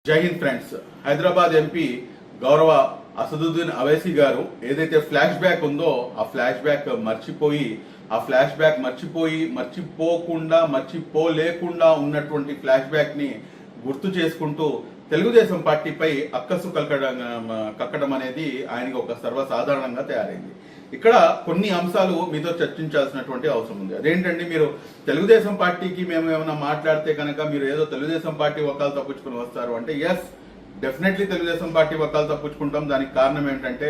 జై Hind friends. Hyderabad MP గౌరవ అసదుద్దీన్ అవైసీ గారు ఏదైతే ఫ్లాష్ బ్యాక్ ఉందో ఆ ఫ్లాష్ బ్యాక్ మర్చిపోలేకుండా ఉన్నటువంటి ఫ్లాష్ బ్యాక్ ని గుర్తు చేసుకుంటూ తెలుగుదేశం పార్టీపై అక్కసు కక్కడం అనేది ఆయనకి ఒక సర్వసాధారణంగా తయారైంది. ఇక్కడ కొన్ని అంశాలు మీతో చర్చించాల్సినటువంటి అవసరం ఉంది. అదేంటండి, మీరు తెలుగుదేశం పార్టీకి మేము ఏమైనా మాట్లాడితే కనుక మీరు ఏదో తెలుగుదేశం పార్టీ వకాలు తప్పించుకుని వస్తారు అంటే, ఎస్ డెఫినెట్లీ తెలుగుదేశం పార్టీ వకాలు తప్పించుకుంటాం. దానికి కారణం ఏంటంటే,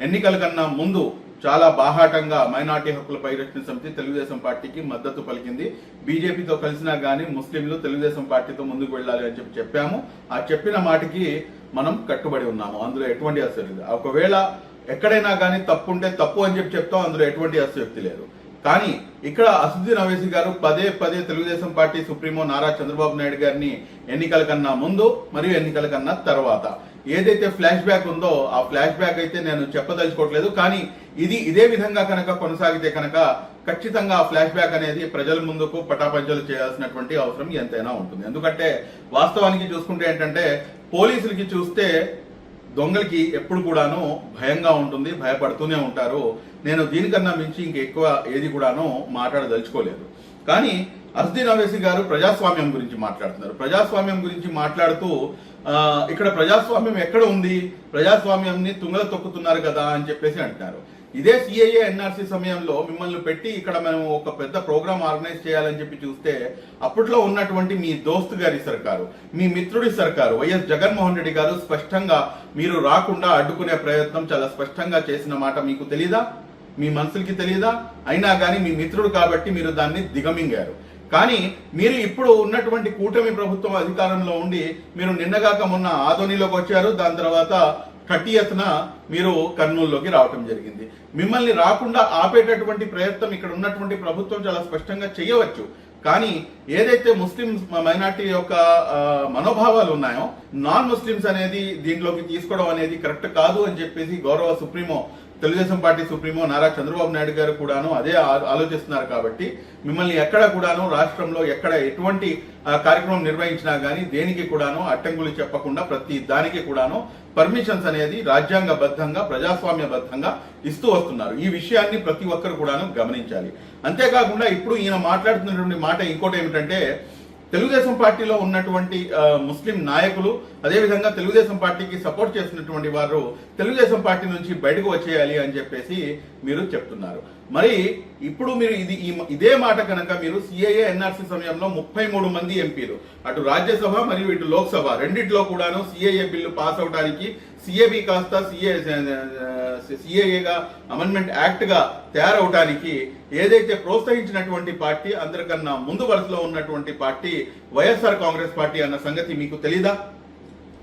ఎన్నికల కన్నా ముందు చాలా బాహాటంగా మైనార్టీ హక్కుల పరిరక్షణ సమితి తెలుగుదేశం పార్టీకి మద్దతు పలికింది. బీజేపీతో కలిసినా గానీ ముస్లింలు తెలుగుదేశం పార్టీతో ముందుకు వెళ్ళాలి అని చెప్పాము. ఆ చెప్పిన మాటకి మనం కట్టుబడి ఉన్నాము. అందులో ఎటువంటి అసలు లేదు. ఒకవేళ ఎక్కడైనా కానీ తప్పు ఉంటే తప్పు అని చెప్తాం. అందులో ఎటువంటి అసక్తి లేదు. కానీ ఇక్కడ అసదుద్దీన్ అవైసీ గారు పదే తెలుగుదేశం పార్టీ సుప్రీమో నారా చంద్రబాబు నాయుడు గారిని ఎన్నికల కన్నా ముందు మరియు ఎన్నికల కన్నా తర్వాత ఏదైతే ఫ్లాష్ బ్యాక్ ఉందో ఆ ఫ్లాష్ బ్యాక్ అయితే నేను చెప్పదలుచుకోవట్లేదు. కానీ ఇదే విధంగా కనుక కొనసాగితే కనుక ఖచ్చితంగా ఆ ఫ్లాష్ బ్యాక్ అనేది ప్రజల ముందుకు పటాపంచలు చేయాల్సినటువంటి అవసరం ఎంతైనా ఉంటుంది. ఎందుకంటే వాస్తవానికి చూసుకుంటే ఏంటంటే, పోలీసులకి చూస్తే దొంగలకి ఎప్పుడు కూడాను భయంగా ఉంటుంది, భయపడుతూనే ఉంటారు. నేను దీనికన్నా మించి ఇంకెక్కువ ఏది కూడాను మాట్లాడదలుచుకోలేదు. కానీ అసదుద్దీన్ అవైసీ గారు ప్రజాస్వామ్యం గురించి మాట్లాడుతున్నారు. ప్రజాస్వామ్యం గురించి మాట్లాడుతూ ఇక్కడ ప్రజాస్వామ్యం ఎక్కడ ఉంది, ప్రజాస్వామ్యాన్ని తుంగల తొక్కుతున్నారు కదా అని చెప్పేసి అంటున్నారు. ఇదే సిఐఏ ఎన్ఆర్సీ సమయంలో మిమ్మల్ని పెట్టి ఇక్కడ మనం ఒక పెద్ద ప్రోగ్రామ్ ఆర్గనైజ్ చేయాలని చెప్పి చూస్తే అప్పట్లో ఉన్నటువంటి మీ దోస్తు గారి సర్కారు, మీ మిత్రుడి సర్కారు వైఎస్ జగన్మోహన్ రెడ్డి గారు స్పష్టంగా మీరు రాకుండా అడ్డుకునే ప్రయత్నం చాలా స్పష్టంగా చేసిన మాట మీకు తెలీదా? మీ మనసులకి తెలీదా? అయినా కానీ మీ మిత్రుడు కాబట్టి మీరు దాన్ని దిగమింగారు. కానీ మీరు ఇప్పుడు ఉన్నటువంటి కూటమి ప్రభుత్వం అధికారంలో ఉండి మీరు నిన్నగాక మొన్న ఆదోనిలోకి వచ్చారు. దాని తర్వాత 30th మీరు కర్నూలులోకి రావటం జరిగింది. మిమ్మల్ని రాకుండా ఆపేటటువంటి ప్రయత్నం ఇక్కడ ఉన్నటువంటి ప్రభుత్వం చాలా స్పష్టంగా చేయవచ్చు. కానీ ఏదైతే ముస్లిం మైనార్టీ యొక్క మనోభావాలు ఉన్నాయో, నాన్ ముస్లిమ్స్ అనేది దీంట్లోకి తీసుకోవడం అనేది కరెక్ట్ కాదు అని చెప్పేసి గౌరవ supremo Telugu Desam party supremo Nara Chandrababu Naidu గారు కూడాను అదే ఆలోచిస్తున్నారు. కాబట్టి మిమ్మల్ని ఎక్కడ కూడాను రాష్ట్రంలో ఎక్కడ ఎటువంటి కార్యక్రమం నిర్వహించినా గానీ దేనికి కూడాను అడ్డంకులు చెప్పకుండా ప్రతి దానికి కూడాను పర్మిషన్స్ అనేది రాజ్యాంగబద్ధంగా ప్రజాస్వామ్యబద్ధంగా ఇస్తూ వస్తున్నారు. ఈ విషయాన్ని ప్రతి ఒక్కరు కూడాను గమనించాలి. అంతేకాకుండా ఇప్పుడు ఈయన మాట్లాడుతున్నటువంటి మాట ఇంకోటి ఏమిటంటే, తెలుగుదేశం పార్టీలో ఉన్నటువంటి ముస్లిం నాయకులు, అదేవిధంగా తెలుగుదేశం పార్టీకి సపోర్ట్ చేసినటువంటి వారు తెలుగుదేశం పార్టీ నుంచి బయటకు వచ్చేయాలి అని చెప్పేసి మీరు చెప్తున్నారు. మరి ఇప్పుడు మీరు ఇదే మాట కనుక మీరు సిఐఏ ఎన్ఆర్సీ సమయంలో 33 మంది ఎంపీలు, అటు రాజ్యసభ మరియు ఇటు లోక్సభ రెండిట్లో కూడాను సిఐఏ బిల్లు పాస్ అవడానికి సిఏబి కాస్త సిఏఏగా అమెండ్మెంట్ యాక్ట్ గా తయారవడానికి ఏదైతే ప్రోత్సహించినటువంటి పార్టీ, అందరికన్నా ముందు వరుసలో ఉన్నటువంటి పార్టీ వైఎస్ఆర్ కాంగ్రెస్ పార్టీ అన్న సంగతి మీకు తెలీదా?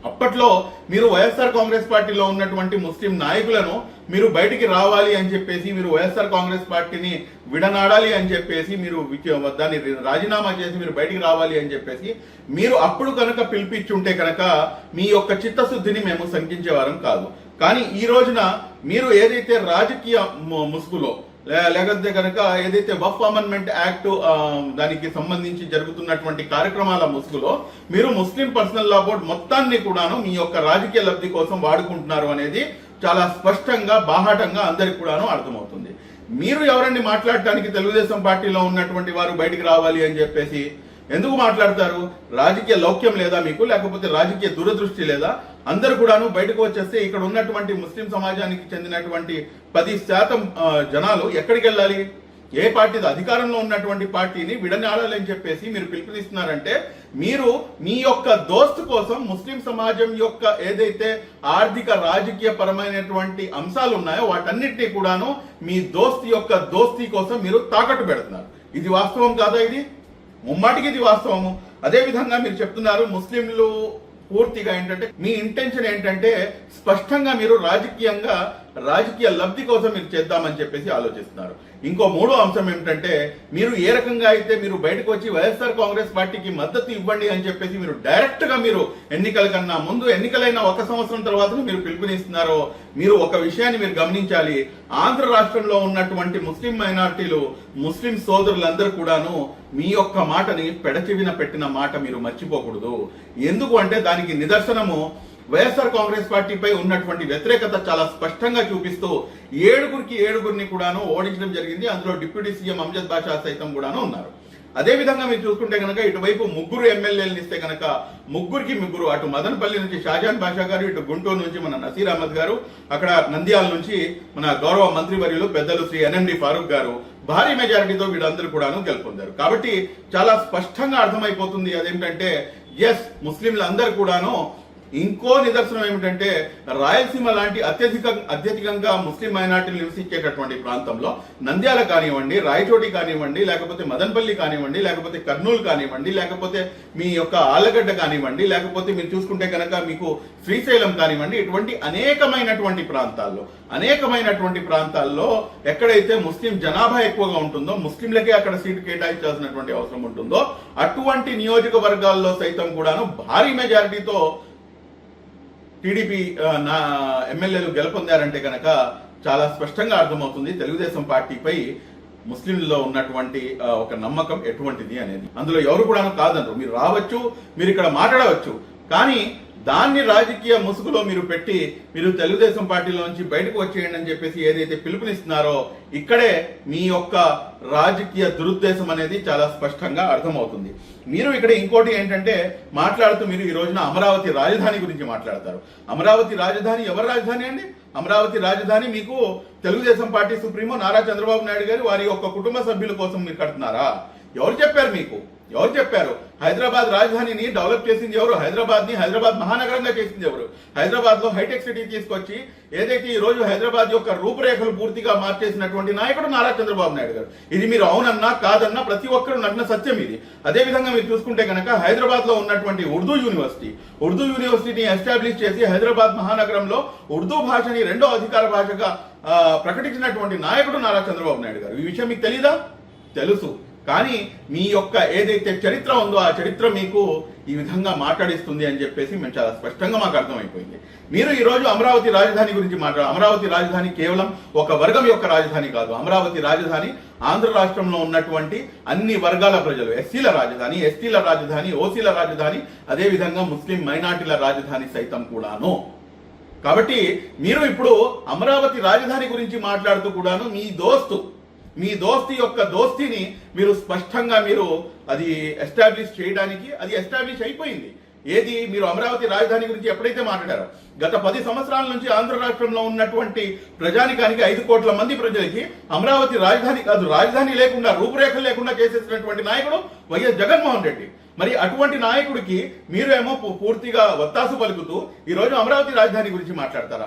అప్పట్లో మీరు వైఎస్ఆర్ కాంగ్రెస్ పార్టీలో ఉన్నటువంటి ముస్లిం నాయకులను మీరు బయటికి రావాలి అని చెప్పేసి, మీరు వైఎస్ఆర్ కాంగ్రెస్ పార్టీని విడనాడాలి అని చెప్పేసి, మీరు దాన్ని రాజీనామా చేసి మీరు బయటికి రావాలి అని చెప్పేసి మీరు అప్పుడు కనుక పిలిపించుంటే కనుక మీ యొక్క చిత్తశుద్ధిని మేము శంకించేవారం కాదు. కానీ ఈ రోజున మీరు ఏదైతే రాజకీయ ముసుగులో లేకపోతే కనుక ఏదైతే వక్ఫ్ అమెండ్మెంట్ యాక్ట్ దానికి సంబంధించి జరుగుతున్నటువంటి కార్యక్రమాల ముసుగులో మీరు ముస్లిం పర్సనల్ లా బోర్డు మొత్తాన్ని కూడాను మీ యొక్క రాజకీయ లబ్ధి కోసం వాడుకుంటున్నారు అనేది చాలా స్పష్టంగా బాహాటంగా అందరికి కూడాను అర్థమవుతుంది. మీరు ఎవరండి మాట్లాడటానికి తెలుగుదేశం పార్టీలో ఉన్నటువంటి వారు బయటికి రావాలి అని చెప్పేసి ఎందుకు మాట్లాడతారు? రాజకీయ లౌక్యం లేదా మీకు? లేకపోతే రాజకీయ దురదృష్టి లేదా? అందరు కూడాను బయటకు వచ్చేస్తే ఇక్కడ ఉన్నటువంటి ముస్లిం సమాజానికి చెందినటువంటి 10% జనాలు ఎక్కడికి వెళ్ళాలి? ఏ పార్టీ అధికారంలో ఉన్నటువంటి పార్టీని విడనాడాలి అని చెప్పేసి మీరు పిలుపునిస్తున్నారంటే, మీరు మీ యొక్క దోస్తు కోసం ముస్లిం సమాజం యొక్క ఏదైతే ఆర్థిక రాజకీయ పరమైనటువంటి అంశాలు ఉన్నాయో వాటన్నిటినీ కూడాను మీ దోస్తీ కోసం మీరు తాకట్టు పెడుతున్నారు. ఇది వాస్తవం కాదా? ఇది ముమ్మాటికి ఇది వాస్తవము. అదే విధంగా మీరు చెప్తున్నారు ముస్లింలు పూర్తిగా ఏంటంటే, మీ ఇంటెన్షన్ ఏంటంటే స్పష్టంగా మీరు రాజకీయంగా రాజకీయ లబ్ధి కోసం మీరు చేద్దామని చెప్పేసి ఆలోచిస్తున్నారు. ఇంకో మూడో అంశం ఏమిటంటే, మీరు ఏ రకంగా అయితే మీరు బయటకు వచ్చి వైఎస్ఆర్ కాంగ్రెస్ పార్టీకి మద్దతు ఇవ్వండి అని చెప్పేసి మీరు డైరెక్ట్ గా మీరు ఎన్నికల కన్నా ముందు, ఎన్నికలైన 1 సంవత్సరం తర్వాత మీరు పిలుపునిస్తున్నారో, మీరు ఒక విషయాన్ని మీరు గమనించాలి. ఆంధ్ర రాష్ట్రంలో ఉన్నటువంటి ముస్లిం మైనారిటీలు, ముస్లిం సోదరులందరూ కూడాను మీ యొక్క మాటని పెడచెవిన పెట్టిన మాట మీరు మర్చిపోకూడదు. ఎందుకు అంటే దానికి నిదర్శనము వైఎస్ఆర్ కాంగ్రెస్ పార్టీపై ఉన్నటువంటి వ్యతిరేకత చాలా స్పష్టంగా చూపిస్తూ 7గురిని కూడాను ఓడించడం జరిగింది. అందులో డిప్యూటీ సీఎం అంజద్ బాషా సైతం కూడాను ఉన్నారు. అదే విధంగా మీరు చూసుకుంటే కనుక ఇటువైపు 3 ఎమ్మెల్యేలను ఇస్తే కనుక 3 అటు మదనపల్లి నుంచి షాజాన్ బాషా గారు, ఇటు గుంటూరు నుంచి మన నసీర్ అహ్మద్ గారు, అక్కడ నంద్యాల నుంచి మన గౌరవ మంత్రివర్యులు పెద్దలు శ్రీ ఎన్ఎండి ఫారూక్ గారు భారీ మెజారిటీతో వీళ్ళందరూ కూడాను గెలుపొందారు. కాబట్టి చాలా స్పష్టంగా అర్థమైపోతుంది అదేంటంటే ఎస్, ముస్లింలందరూ కూడాను. ఇంకో నిదర్శనం ఏమిటంటే, రాయలసీమ లాంటి అత్యధికంగా ముస్లిం మైనార్టీలు నివసించేటటువంటి ప్రాంతంలో నంద్యాల కానివ్వండి, రాయచోటి కానివ్వండి, లేకపోతే మదనపల్లి కానివ్వండి, లేకపోతే కర్నూలు కానివ్వండి, లేకపోతే మీ యొక్క ఆలగడ్డ కానివ్వండి, లేకపోతే మీరు చూసుకుంటే కనుక మీకు శ్రీశైలం కానివ్వండి, ఇటువంటి అనేకమైనటువంటి ప్రాంతాల్లో ఎక్కడైతే ముస్లిం జనాభా ఎక్కువగా ఉంటుందో, ముస్లింలకే అక్కడ సీటు కేటాయించాల్సినటువంటి అవసరం ఉంటుందో, అటువంటి నియోజకవర్గాల్లో సైతం కూడాను భారీ మెజారిటీతో టీడీపీ ఎమ్మెల్యేలు గెలుపొందారంటే కనుక చాలా స్పష్టంగా అర్థమవుతుంది తెలుగుదేశం పార్టీపై ముస్లింలలో ఉన్నటువంటి ఒక నమ్మకం ఎటువంటిది అనేది. అందులో ఎవరు కూడా కాదనరు. మీరు రావచ్చు, మీరు ఇక్కడ మాట్లాడవచ్చు, కానీ దాన్ని రాజకీయ ముసుగులో మీరు పెట్టి మీరు తెలుగుదేశం పార్టీలో నుంచి బయటకు వచ్చేయండి అని చెప్పేసి ఏదైతే పిలుపునిస్తున్నారో, ఇక్కడే మీ యొక్క రాజకీయ దురుద్దేశం అనేది చాలా స్పష్టంగా అర్థమవుతుంది. మీరు ఇక్కడ ఇంకోటి ఏంటంటే మాట్లాడుతూ మీరు ఈ రోజున అమరావతి రాజధాని గురించి మాట్లాడతారు. అమరావతి రాజధాని ఎవరి రాజధాని అండి? అమరావతి రాజధాని మీకు తెలుగుదేశం పార్టీ సుప్రీమో నారా చంద్రబాబు నాయుడు గారు వారి యొక్క కుటుంబ సభ్యుల కోసం మీరు కడుతున్నారా? ఎవరు చెప్పారు మీకు? ఎవరు చెప్పారు? హైదరాబాద్ రాజధానిని డెవలప్ చేసింది ఎవరు? హైదరాబాద్ మహానగరంగా చేసింది ఎవరు? హైదరాబాద్ లో హైటెక్ సిటీ తీసుకొచ్చి ఏదైతే ఈ రోజు హైదరాబాద్ యొక్క రూపురేఖలు పూర్తిగా మార్చేసినటువంటి నాయకుడు నారా చంద్రబాబు నాయుడు గారు. ఇది మీరు అవునన్నా కాదన్నా ప్రతి ఒక్కరు నగ్న సత్యం ఇది. అదే విధంగా మీరు చూసుకుంటే కనుక హైదరాబాద్ లో ఉన్నటువంటి ఉర్దూ యూనివర్సిటీని ఎస్టాబ్లిష్ చేసి హైదరాబాద్ మహానగరంలో ఉర్దూ భాషని 2వ అధికార భాషగా ప్రకటించినటువంటి నాయకుడు నారా చంద్రబాబు నాయుడు గారు. ఈ విషయం మీకు తెలీదా? తెలుసు. కానీ మీ యొక్క ఏదైతే చరిత్ర ఉందో ఆ చరిత్ర మీకు ఈ విధంగా మాట్లాడిస్తుంది అని చెప్పేసి మేము చాలా స్పష్టంగా మాకు అర్థమైపోయింది. మీరు ఈ రోజు అమరావతి రాజధాని గురించి అమరావతి రాజధాని కేవలం ఒక వర్గం యొక్క రాజధాని కాదు. అమరావతి రాజధాని ఆంధ్ర రాష్ట్రంలో ఉన్నటువంటి అన్ని వర్గాల ప్రజలు, ఎస్సీల రాజధాని, ఎస్టీల రాజధాని, ఓసీల రాజధాని, అదే విధంగా ముస్లిం మైనార్టీల రాజధాని సైతం కూడాను. కాబట్టి మీరు ఇప్పుడు అమరావతి రాజధాని గురించి మాట్లాడుతూ కూడాను మీ దోస్తీ యొక్క దోస్తీని మీరు స్పష్టంగా మీరు అది ఎస్టాబ్లిష్ చేయడానికి అది ఎస్టాబ్లిష్ అయిపోయింది. ఏది మీరు అమరావతి రాజధాని గురించి ఎప్పుడైతే మాట్లాడారో, గత 10 సంవత్సరాల నుంచి ఆంధ్ర రాష్ట్రంలో ఉన్నటువంటి ప్రజానికానికి 5 కోట్ల మంది ప్రజలకి అమరావతి రాజధాని కాదు, రాజధాని లేకుండా రూపురేఖలు లేకుండా చేసేసినటువంటి నాయకుడు వైఎస్ జగన్మోహన్ రెడ్డి. మరి అటువంటి నాయకుడికి మీరేమో పూర్తిగా వత్తాసు పలుకుతూ ఈ రోజు అమరావతి రాజధాని గురించి మాట్లాడతారా?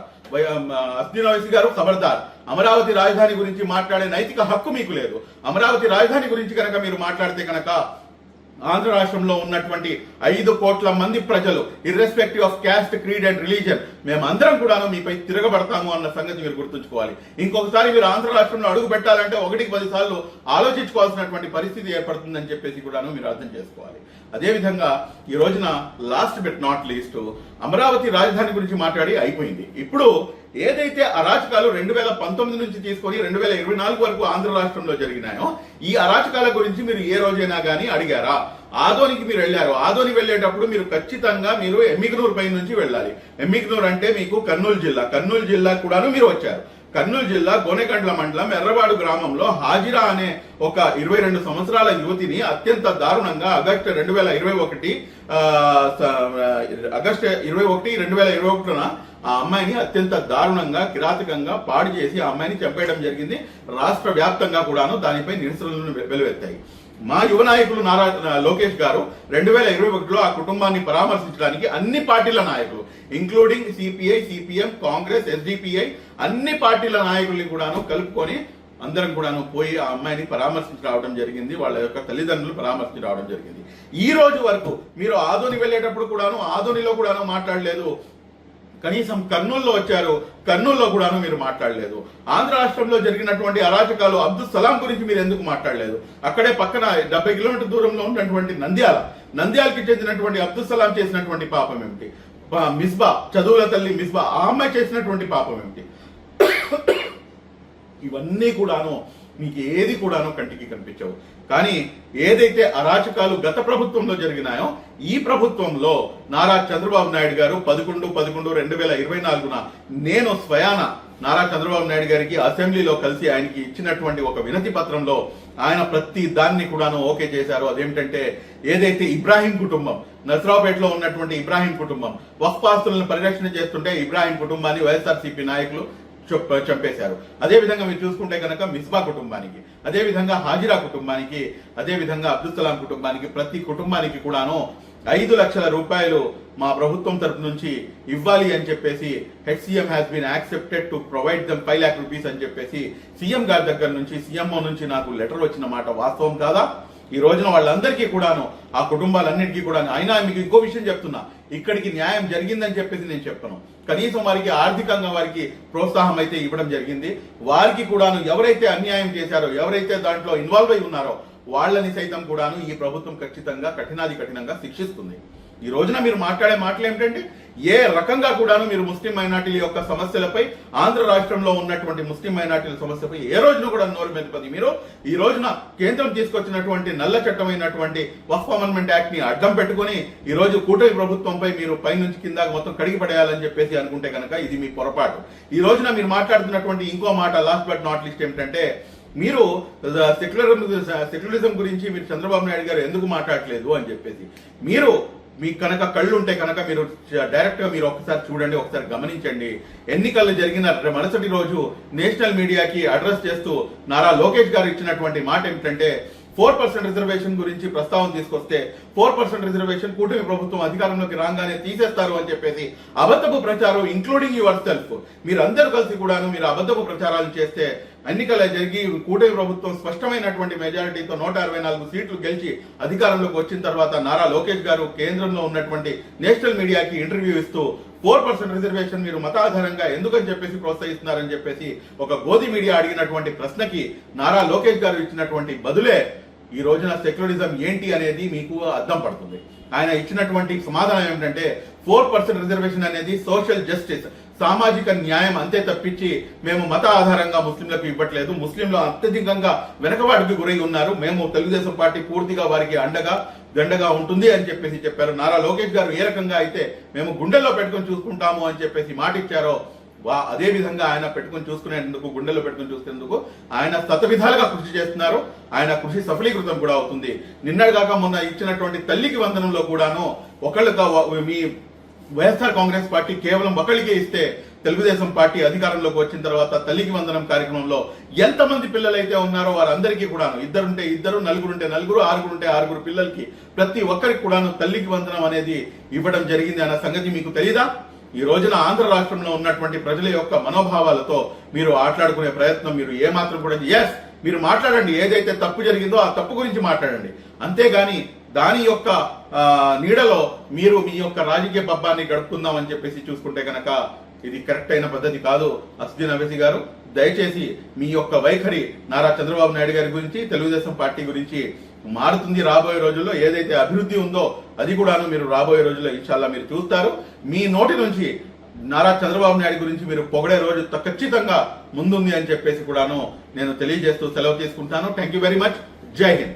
అస్దీన్ ఓవైసీ గారు ఖబర్దార్, అమరావతి రాజధాని గురించి మాట్లాడే నైతిక హక్కు మీకు లేదు. అమరావతి రాజధాని గురించి కనుక మీరు మాట్లాడితే కనుక ఆంధ్ర రాష్ట్రంలో ఉన్నటువంటి 5 కోట్ల మంది ప్రజలు irrespective of caste, creed and religion మేమందరం కూడాను మీపై తిరగబడతాము అన్న సంగతి మీరు గుర్తుంచుకోవాలి. ఇంకొకసారి మీరు ఆంధ్ర రాష్ట్రంలో అడుగు పెట్టాలంటే 1కి 10 సార్లు ఆలోచించుకోవాల్సినటువంటి పరిస్థితి ఏర్పడుతుందని చెప్పేసి కూడాను మీరు అర్థం చేసుకోవాలి. అదేవిధంగా ఈ రోజున last but not least Amaravati రాజధాని గురించి మాట్లాడి అయిపోయింది. ఇప్పుడు ఏదైతే అరాచకాలు 2019 నుంచి తీసుకొని 2024 వరకు ఆంధ్ర రాష్ట్రంలో జరిగినాయో, ఈ అరాచకాల గురించి మీరు ఏ రోజైనా కానీ అడిగారా? ఆదోనికి మీరు వెళ్ళారు. ఆదోని వెళ్ళేటప్పుడు మీరు ఖచ్చితంగా మీరు ఎమ్మిగనూరు పై నుంచి వెళ్ళాలి. ఎమ్మిగనూరు అంటే మీకు కర్నూలు జిల్లా కూడాను మీరు వచ్చారు. కర్నూలు జిల్లా గోనెగండ్ల మండలం ఎర్రవాడు గ్రామంలో హాజిరా అనే ఒక 22 సంవత్సరాల యువతిని అత్యంత దారుణంగా ఆగస్టు 21, ఆ అమ్మాయిని అత్యంత దారుణంగా కిరాతకంగా పాడు చేసి ఆ అమ్మాయిని చంపేయడం జరిగింది. రాష్ట్ర వ్యాప్తంగా కూడాను దానిపై నిరసనలను వెలువెత్తాయి. మా యువ నాయకులు నారా లోకేష్ గారు 2021లో ఆ కుటుంబాన్ని పరామర్శించడానికి అన్ని పార్టీల నాయకులు including CPI, CPM, Congress, SDPI అన్ని పార్టీల నాయకుల్ని కూడాను కలుపుకొని అందరం కూడాను పోయి ఆ అమ్మాయిని పరామర్శించి రావడం జరిగింది. వాళ్ళ యొక్క తల్లిదండ్రులు పరామర్శించి రావడం జరిగింది. ఈ రోజు వరకు మీరు ఆదోని వెళ్ళేటప్పుడు కూడాను ఆదోనిలో కూడాను మాట్లాడలేదు. కనీసం కర్నూలులో వచ్చారు, కర్నూలులో కూడాను మీరు మాట్లాడలేదు. ఆంధ్ర రాష్ట్రంలో జరిగినటువంటి అరాచకాలు అబ్దుల్ సలాం గురించి మీరు ఎందుకు మాట్లాడలేదు? అక్కడే పక్కన 70 కిలోమీటర్ దూరంలో ఉన్నటువంటి నంద్యాలకి చెందినటువంటి అబ్దుల్ సలాం చేసినటువంటి పాపం ఏమిటి? మిస్బా, చదువుల తల్లి మిస్బా, ఆ అమ్మాయి చేసినటువంటి పాపం ఏమిటి? ఇవన్నీ కూడాను మీకు ఏది కూడాను కంటికి కనిపించవు. కానీ ఏదైతే అరాచకాలు గత ప్రభుత్వంలో జరిగినాయో ఈ ప్రభుత్వంలో నారా చంద్రబాబు నాయుడు గారు 11/11/2024 నేను స్వయాన నారా చంద్రబాబు నాయుడు గారికి అసెంబ్లీలో కలిసి ఆయనకి ఇచ్చినటువంటి ఒక వినతి పత్రంలో ఆయన ప్రతి దాన్ని కూడాను ఓకే చేశారు. అదేమిటంటే ఏదైతే ఇబ్రాహీం కుటుంబం, నసరావుపేటలో ఉన్నటువంటి ఇబ్రాహీం కుటుంబం వక్ఫ్ ఆస్తులను పరిరక్షణ చేస్తుంటే ఇబ్రాహీం కుటుంబాన్ని వైఎస్ఆర్సీపీ నాయకులు చంపేశారు. అదే విధంగా మీరు చూసుకుంటే కనుక మిస్బా కుటుంబానికి, అదే విధంగా హాజిరా కుటుంబానికి, అదే విధంగా అబ్దుల్ సలాం కుటుంబానికి, ప్రతి కుటుంబానికి కూడాను 5 లక్షల రూపాయలు మా ప్రభుత్వం తరపు నుంచి ఇవ్వాలి అని చెప్పేసి HCM has been accepted to provide them 5 lakh rupees అని చెప్పేసి సీఎం గారి దగ్గర నుంచి, సీఎంఓ నుంచి నాకు లెటర్ వచ్చిన మాట వాస్తవం కాదా? ఈ రోజున వాళ్ళందరికీ కూడాను, ఆ కుటుంబాలన్నిటికీ కూడా, అయినా మీకు ఇంకో విషయం చెప్తున్నా, ఇక్కడికి న్యాయం జరిగిందని చెప్పేసి నేను చెప్పను. కనీసం వారికి ఆర్థికంగా వారికి ప్రోత్సాహం అయితే ఇవ్వడం జరిగింది. వారికి కూడాను ఎవరైతే అన్యాయం చేశారో, ఎవరైతే దాంట్లో ఇన్వాల్వ్ అయి ఉన్నారో వాళ్ళని సైతం కూడాను ఈ ప్రభుత్వం ఖచ్చితంగా కఠినంగా శిక్షిస్తుంది. ఈ రోజున మీరు మాట్లాడే మాటలు ఏమిటంటే ఏ రకంగా కూడాను మీరు ముస్లిం మైనార్టీల యొక్క సమస్యలపై, ఆంధ్ర రాష్ట్రంలో ఉన్నటువంటి ముస్లిం మైనార్టీల సమస్యపై ఏ రోజున కూడా నోరు మెదపది. మీరు ఈ రోజున కేంద్రం తీసుకొచ్చినటువంటి నల్ల చట్టమైనటువంటి వక్ఫ్ అమెండ్మెంట్ యాక్ట్ ని అడ్డం పెట్టుకుని ఈ రోజు కూటమి ప్రభుత్వంపై మీరు పైనుంచి కింద మొత్తం కడిగి పడేయాలని చెప్పేసి అనుకుంటే కనుక ఇది మీ పొరపాటు. ఈ రోజున మీరు మాట్లాడుతున్నటువంటి ఇంకో మాట, లాస్ట్ బట్ నాట్ లీస్ట్, ఏమిటంటే మీరు సెక్యులరిజం గురించి మీరు చంద్రబాబు నాయుడు గారు ఎందుకు మాట్లాడలేదు అని చెప్పేసి. మీరు మీకు కనుక కళ్ళు ఉంటే కనుక మీరు డైరెక్ట్ గా మీరు ఒకసారి చూడండి, ఒకసారి గమనించండి. ఎన్నికలు జరిగిన మరుసటి రోజు నేషనల్ మీడియాకి అడ్రస్ చేస్తూ నారా లోకేష్ గారు ఇచ్చినటువంటి మాట ఏమిటంటే 4% రిజర్వేషన్ గురించి ప్రస్తావన తీసుకొస్తే 4% రిజర్వేషన్ కూటమి ప్రభుత్వం అధికారంలోకి రాగానే తీసేస్తారు అని చెప్పేసి అబద్ధపు ప్రచారం, ఇంక్లూడింగ్ యువర్ సెల్ఫ్, మీరు అందరూ కలిసి కూడాను మీరు అబద్ధపు ప్రచారాలు చేస్తే ఎన్నికలు జరిగి కూటమి ప్రభుత్వం స్పష్టమైనటువంటి మెజారిటీతో 164 సీట్లు గెలిచి అధికారంలోకి వచ్చిన తర్వాత నారా లోకేష్ గారు కేంద్రంలో ఉన్నటువంటి నేషనల్ మీడియాకి ఇంటర్వ్యూ ఇస్తూ 4% రిజర్వేషన్ మీరు మత ఆధారంగా ఎందుకని చెప్పేసి ప్రోత్సహిస్తున్నారని చెప్పేసి ఒక గోధి మీడియా అడిగినటువంటి ప్రశ్నకి నారా లోకేష్ గారు ఇచ్చినటువంటి బదులే ఈ రోజున సెక్యులరిజం ఏంటి అనేది మీకు అర్థం పడుతుంది. ఆయన ఇచ్చినటువంటి సమాధానం ఏమిటంటే 4% రిజర్వేషన్ అనేది సోషల్ జస్టిస్, సామాజిక న్యాయం అంతే తప్పించి మేము మత ఆధారంగా ముస్లింలకు ఇవ్వట్లేదు. ముస్లింలు అత్యధికంగా వెనకబాటుకి గురై ఉన్నారు. మేము తెలుగుదేశం పార్టీ పూర్తిగా వారికి దండగా ఉంటుంది అని చెప్పేసి చెప్పారు. నారా లోకేష్ గారు ఏ రకంగా అయితే మేము గుండెల్లో పెట్టుకొని చూసుకుంటాము అని చెప్పేసి మాట ఇచ్చారో అదే విధంగా ఆయన పెట్టుకుని చూసుకునేందుకు, గుండెల్లో పెట్టుకుని చూసుకునేందుకు ఆయన శతవిధాలుగా కృషి చేస్తున్నారు. ఆయన కృషి సఫలీకృతం కూడా అవుతుంది. నిన్నటిదాకా మొన్న ఇచ్చినటువంటి తల్లికి వందనంలో కూడాను ఒకళ్ళుగా మీ వైఎస్ఆర్ కాంగ్రెస్ పార్టీ కేవలం ఒకళ్ళకే ఇస్తే తెలుగుదేశం పార్టీ అధికారంలోకి వచ్చిన తర్వాత తల్లికి వందనం కార్యక్రమంలో ఎంతమంది పిల్లలైతే ఉన్నారో వారందరికీ కూడాను, ఇద్దరుంటే ఇద్దరు, నలుగురుంటే నలుగురు, ఆరుగురుంటే ఆరుగురు పిల్లలకి ప్రతి ఒక్కరికి కూడాను తల్లికి వందనం అనేది ఇవ్వడం జరిగింది అన్న సంగతి మీకు తెలీదా? ఈ రోజున ఆంధ్ర రాష్ట్రంలో ఉన్నటువంటి ప్రజల యొక్క మనోభావాలతో మీరు ఆటలాడుకునే ప్రయత్నం మీరు ఏమాత్రం కూడా, మీరు మాట్లాడండి, ఏదైతే తప్పు జరిగిందో ఆ తప్పు గురించి మాట్లాడండి. అంతేగాని దాని యొక్క నీడలో మీరు మీ యొక్క రాజకీయ పబ్బాన్ని గడుపుకుందాం అని చెప్పేసి చూసుకుంటే కనుక ఇది కరెక్ట్ అయిన పద్ధతి కాదు. అస్దీన్ అవైసీ గారు, దయచేసి మీ యొక్క వైఖరి నారా చంద్రబాబు నాయుడు గారి గురించి, తెలుగుదేశం పార్టీ గురించి మారుతుంది. రాబోయే రోజుల్లో ఏదైతే అభివృద్ధి ఉందో అది కూడాను మీరు రాబోయే రోజుల్లో ఇన్షాల్లా మీరు చూస్తారు. మీ నోటి నుంచి నారా చంద్రబాబు నాయుడు గురించి మీరు పొగడే రోజు ఖచ్చితంగా ముందుంది అని చెప్పేసి కూడాను నేను తెలియజేస్తూ సెలవు తీసుకుంటాను. Thank you very much. జై హింద్.